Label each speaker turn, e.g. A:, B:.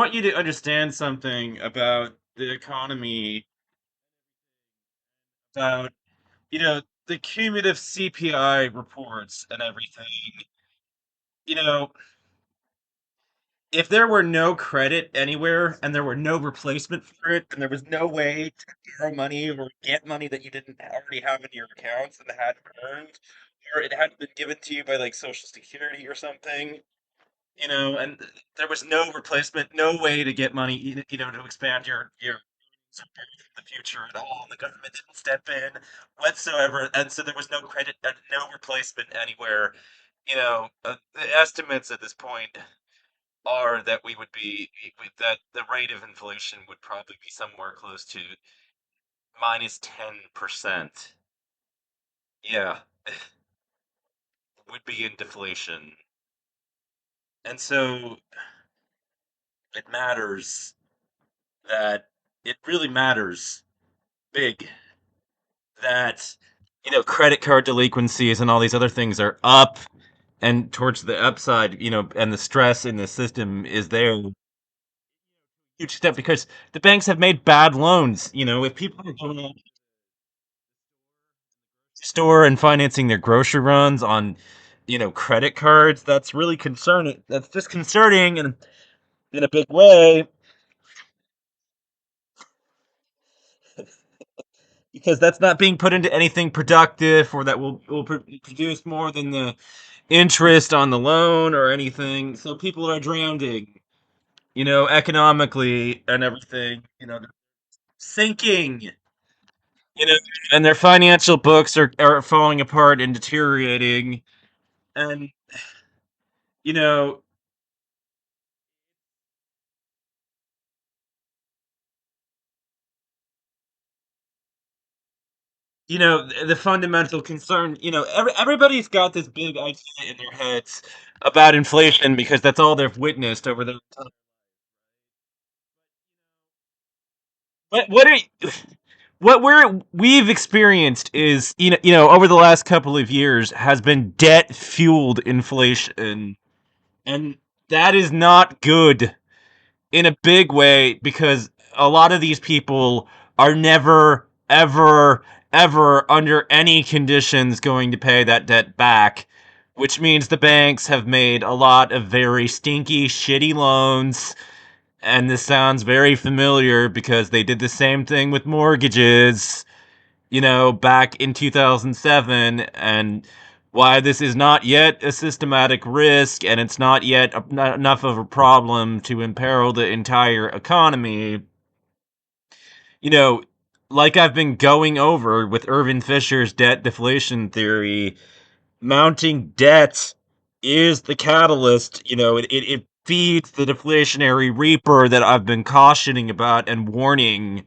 A: Want you to understand something about the economy, about, the cumulative CPI reports and everything. You know, if there were no credit anywhere and there were no replacement for it, and there was no way to borrow money or get money that you didn't already have in your accounts and had earned, or it hadn't been given to you by like Social Security or something, and there was no replacement, no way to get money, to expand your in the future at all. And the government didn't step in whatsoever, and so there was no credit, no replacement anywhere. The estimates at this point are that we would be that the rate of inflation would probably be somewhere close to -10%. Yeah, would be in deflation, and so it matters that it really matters big that credit card delinquencies and all these other things are up and towards the upside, and the stress in the system is there huge step because the banks have made bad loans. If people are going to the store and financing their grocery runs on, credit cards, that's really concerning. That's disconcerting and in a big way because that's not being put into anything productive or that will produce more than the interest on the loan or anything. So people are drowning, economically and everything, sinking, you know, and their financial books are falling apart and deteriorating. And, you know, the fundamental concern, everybody's got this big idea in their heads about inflation because that's all they've witnessed over the time. What are we've experienced is over the last couple of years has been debt fueled inflation, and that is not good in a big way because a lot of these people are never ever ever under any conditions going to pay that debt back, which means the banks have made a lot of very stinky shitty loans. And this sounds very familiar because they did the same thing with mortgages, back in 2007. And why this is not yet a systematic risk and it's not yet not enough of a problem to imperil the entire economy, you know, like I've been going over with Irvin Fisher's debt deflation theory, mounting debt is the catalyst. It feeds the deflationary reaper that I've been cautioning about and warning.